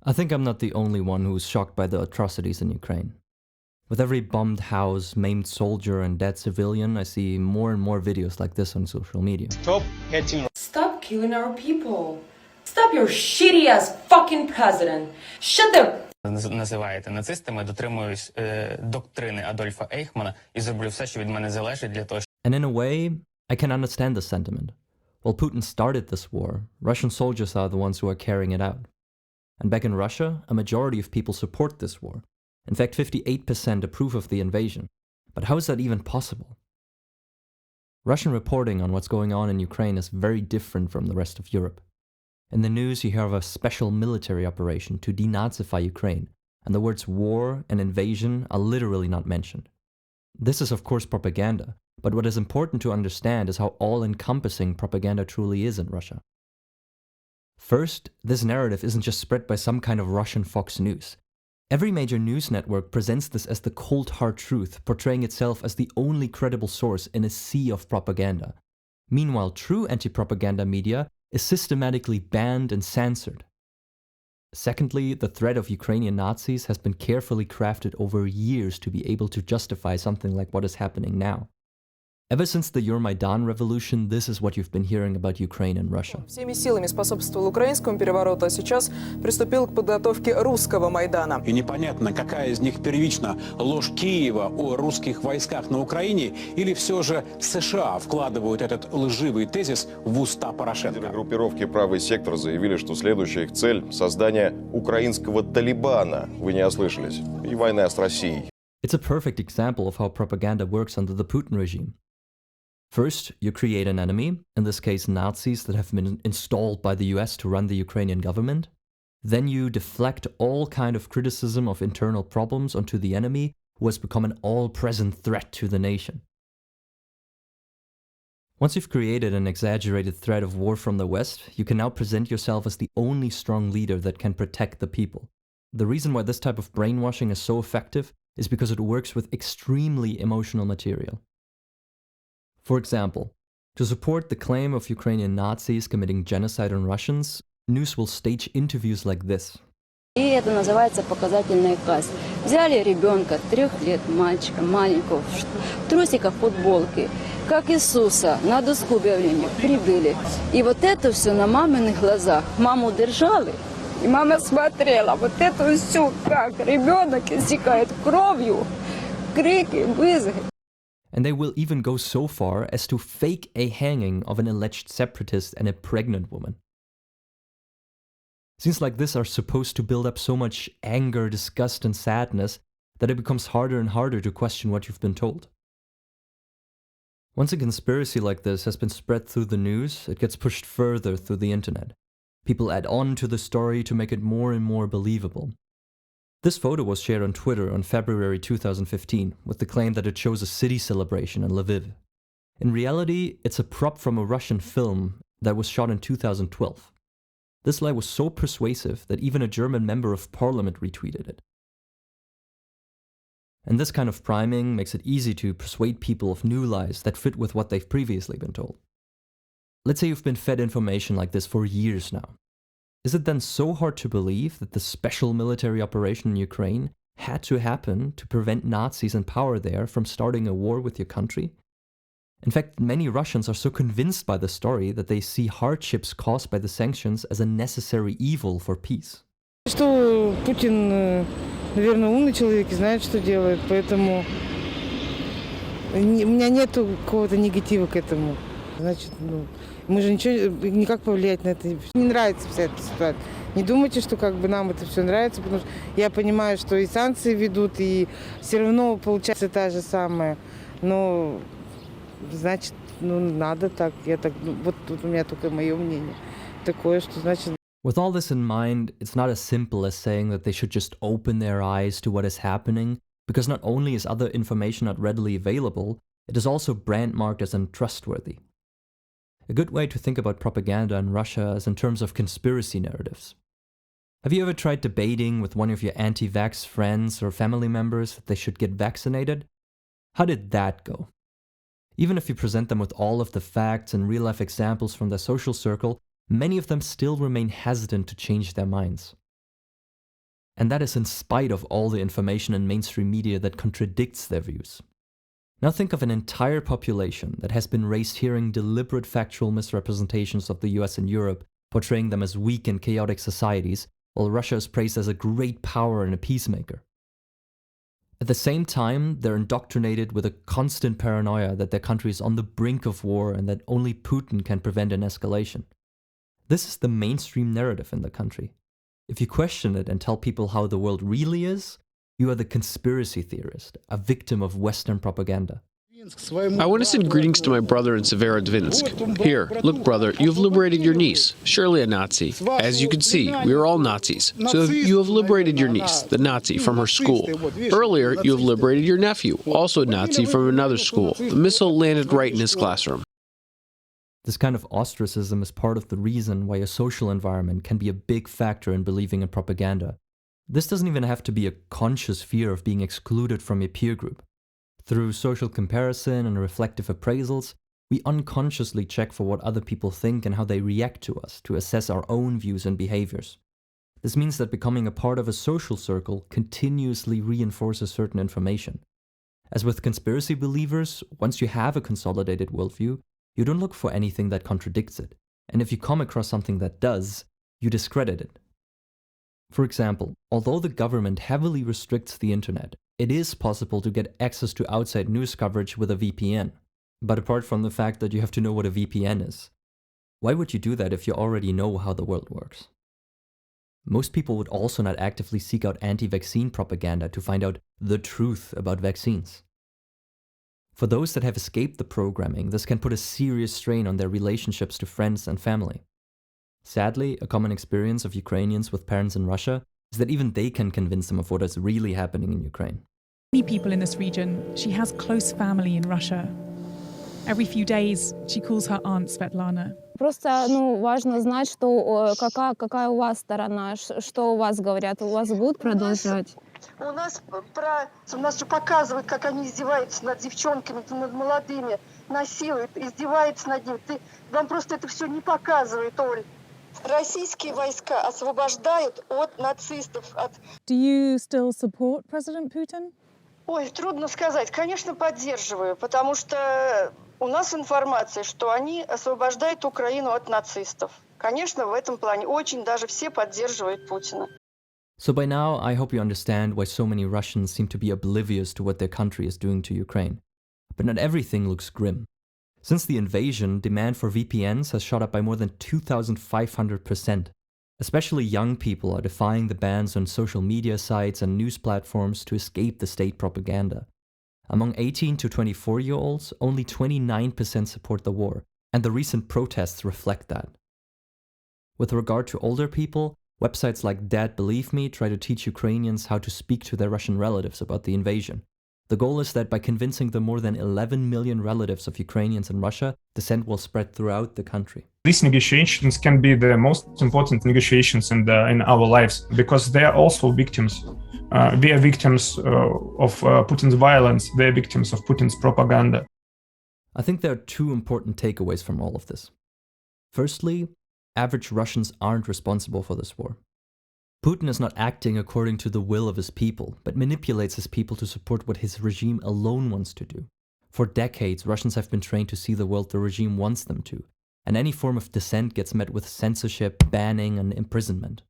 I think I'm not the only one who's shocked by the atrocities in Ukraine. With every bombed house, maimed soldier, and dead civilian, I see more and more videos like this on social media. Stop hating. Stop killing our people. Stop your shitty ass fucking president. Shut the Називаєте нацистами, дотримуюсь доктрини Адольфа Ейхмана і зроблю все, що від мене залежить для того, And in a way, I can understand this sentiment. While Putin started this war, Russian soldiers are the ones who are carrying it out. And back in Russia, a majority of people support this war. In fact, 58% approve of the invasion. But how is that even possible? Russian reporting on what's going on in Ukraine is very different from the rest of Europe. In the news, you hear of a special military operation to denazify Ukraine, and the words war and invasion are literally not mentioned. This is of course propaganda, but what is important to understand is how all-encompassing propaganda truly is in Russia. First, this narrative isn't just spread by some kind of Russian Fox News. Every major news network presents this as the cold hard truth, portraying itself as the only credible source in a sea of propaganda. Meanwhile, true anti-propaganda media is systematically banned and censored. Secondly, the threat of Ukrainian Nazis has been carefully crafted over years to be able to justify something like what is happening now. Ever since the Euromaidan revolution, this is what you've been hearing about Ukraine and Russia. Всеми силами способствовал украинскому перевороту, а сейчас приступил к подготовке русского Майдана. И непонятно, какая из них первична: ложь Киева о русских войсках на Украине или все же США вкладывают этот лживый тезис в уста Порошенко. Лидеры группировки «Правый сектор» заявили, что следующая их цель – создание украинского Талибана. Вы не ослышались. И война с Россией. It's a perfect example of how propaganda works under the Putin regime. First, you create an enemy, in this case Nazis that have been installed by the US to run the Ukrainian government. Then you deflect all kind of criticism of internal problems onto the enemy, who has become an all-present threat to the nation. Once you've created an exaggerated threat of war from the West, you can now present yourself as the only strong leader that can protect the people. The reason why this type of brainwashing is so effective is because it works with extremely emotional material. For example, to support the claim of Ukrainian Nazis committing genocide on Russians, news will stage interviews like this. И это называется показательная казнь. Взяли ребенка, 3 лет, мальчика, маленького, в трусиках, футболке, как Иисуса, на доску объявления прибыли. И вот это все на маминых глазах. Маму держали, и мама смотрела. Вот это все, как ребенок истекает кровью, крики, визги. And they will even go so far as to fake a hanging of an alleged separatist and a pregnant woman. Scenes like this are supposed to build up so much anger, disgust, and sadness that it becomes harder and harder to question what you've been told. Once a conspiracy like this has been spread through the news, it gets pushed further through the internet. People add on to the story to make it more and more believable. This photo was shared on Twitter on February 2015 with the claim that it shows a city celebration in Lviv. In reality, it's a prop from a Russian film that was shot in 2012. This lie was so persuasive that even a German member of parliament retweeted it. And this kind of priming makes it easy to persuade people of new lies that fit with what they've previously been told. Let's say you've been fed information like this for years now. Is it then so hard to believe that the special military operation in Ukraine had to happen to prevent Nazis in power there from starting a war with your country? In fact, many Russians are so convinced by the story that they see hardships caused by the sanctions as a necessary evil for peace. Что Путин, наверное, умный человек и знает, что делает, поэтому у меня нету какого-то негатива к этому. Значит, мы же никак повлиять на это. Не нравится вся эта ситуация. Не думайте, что как бы нам это все нравится, потому что я понимаю, что и санкции ведут, и все равно получается та же самая. Но, значит, надо так. Вот тут у меня только мое мнение такое, что значит. With all this in mind, it's not as simple as saying that they should just open their eyes to what is happening, because not only is other information not readily available, it is also brand-marked as untrustworthy. A good way to think about propaganda in Russia is in terms of conspiracy narratives. Have you ever tried debating with one of your anti-vax friends or family members that they should get vaccinated? How did that go? Even if you present them with all of the facts and real-life examples from their social circle, many of them still remain hesitant to change their minds. And that is in spite of all the information in mainstream media that contradicts their views. Now think of an entire population that has been raised hearing deliberate factual misrepresentations of the US and Europe, portraying them as weak and chaotic societies, while Russia is praised as a great power and a peacemaker. At the same time, they're indoctrinated with a constant paranoia that their country is on the brink of war and that only Putin can prevent an escalation. This is the mainstream narrative in the country. If you question it and tell people how the world really is, you are the conspiracy theorist, a victim of Western propaganda. I want to send greetings to my brother in Severodvinsk. Here, look brother, you have liberated your niece, surely a Nazi. As you can see, we are all Nazis. So you have liberated your niece, the Nazi, from her school. Earlier, you have liberated your nephew, also a Nazi, from another school. The missile landed right in his classroom. This kind of ostracism is part of the reason why a social environment can be a big factor in believing in propaganda. This doesn't even have to be a conscious fear of being excluded from a peer group. Through social comparison and reflective appraisals, we unconsciously check for what other people think and how they react to us to assess our own views and behaviors. This means that becoming a part of a social circle continuously reinforces certain information. As with conspiracy believers, once you have a consolidated worldview, you don't look for anything that contradicts it, and if you come across something that does, you discredit it. For example, although the government heavily restricts the internet, it is possible to get access to outside news coverage with a VPN. But apart from the fact that you have to know what a VPN is, why would you do that if you already know how the world works? Most people would also not actively seek out anti-vaccine propaganda to find out the truth about vaccines. For those that have escaped the programming, this can put a serious strain on their relationships to friends and family. Sadly, a common experience of Ukrainians with parents in Russia is that even they can convince them of what is really happening in Ukraine. Many people in this region, she has close family in Russia. Every few days, she calls her aunt Svetlana. Просто, важно знать, что какая у вас сторона, что у вас говорят, у вас будут продолжать. У нас же показывают, как они издеваются над девчонками, над молодыми, насилуют, издеваются над ними. Вам просто это все не показывают, Оль. Российские войска освобождают от нацистов. Do you still support President Putin? Ой, трудно сказать. Конечно, поддерживаю, потому что у нас информация, что они освобождают Украину от нацистов. Конечно, в этом плане очень даже все поддерживают Путина. So by now, I hope you understand why so many Russians seem to be oblivious to what their country is doing to Ukraine. But not everything looks grim. Since the invasion, demand for VPNs has shot up by more than 2,500%. Especially young people are defying the bans on social media sites and news platforms to escape the state propaganda. Among 18 to 24-year-olds, only 29% support the war, and the recent protests reflect that. With regard to older people, websites like Dad Believe Me try to teach Ukrainians how to speak to their Russian relatives about the invasion. The goal is that by convincing the more than 11 million relatives of Ukrainians in Russia, dissent will spread throughout the country. These negotiations can be the most important negotiations in our lives because they are also victims. We are victims of Putin's violence. They are victims of Putin's propaganda. I think there are two important takeaways from all of this. Firstly, average Russians aren't responsible for this war. Putin is not acting according to the will of his people, but manipulates his people to support what his regime alone wants to do. For decades, Russians have been trained to see the world the regime wants them to, and any form of dissent gets met with censorship, banning, and imprisonment.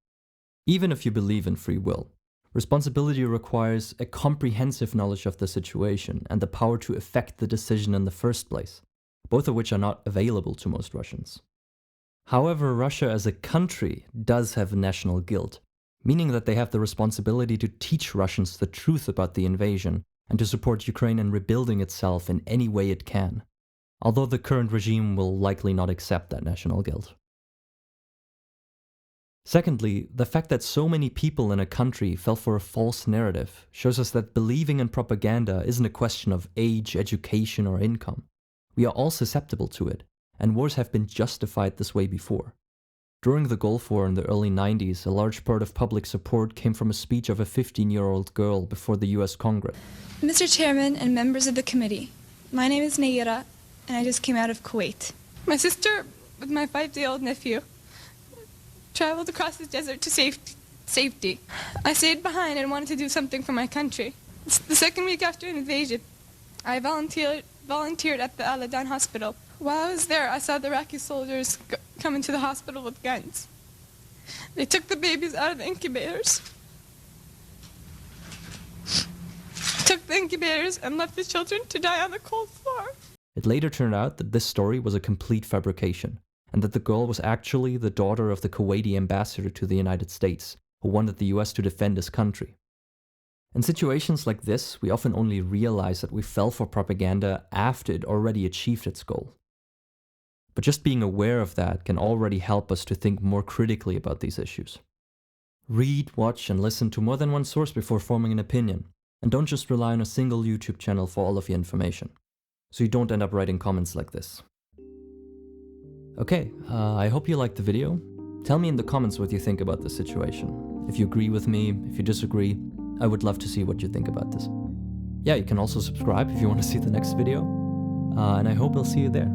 Even if you believe in free will, responsibility requires a comprehensive knowledge of the situation and the power to effect the decision in the first place, both of which are not available to most Russians. However, Russia as a country does have national guilt, meaning that they have the responsibility to teach Russians the truth about the invasion and to support Ukraine in rebuilding itself in any way it can, although the current regime will likely not accept that national guilt. Secondly, the fact that so many people in a country fell for a false narrative shows us that believing in propaganda isn't a question of age, education, or income. We are all susceptible to it, and wars have been justified this way before. During the Gulf War in the early 90s, a large part of public support came from a speech of a 15-year-old girl before the US Congress. Mr. Chairman and members of the committee, my name is Naira, and I just came out of Kuwait. My sister, with my 5-day-old nephew, traveled across the desert to safety. I stayed behind and wanted to do something for my country. The second week after an invasion, I volunteered at the Al-Adan hospital. While I was there, I saw the Iraqi soldiers come into the hospital with guns. They took the babies out of the incubators. Took the incubators and left the children to die on the cold floor. It later turned out that this story was a complete fabrication, and that the girl was actually the daughter of the Kuwaiti ambassador to the United States, who wanted the US to defend his country. In situations like this, we often only realize that we fell for propaganda after it already achieved its goal. But just being aware of that can already help us to think more critically about these issues. Read, watch, and listen to more than one source before forming an opinion, and don't just rely on a single YouTube channel for all of your information, so you don't end up writing comments like this. Okay, I hope you liked the video. Tell me in the comments what you think about this situation. If you agree with me, if you disagree, I would love to see what you think about this. Yeah, you can also subscribe if you want to see the next video, and I hope I'll see you there.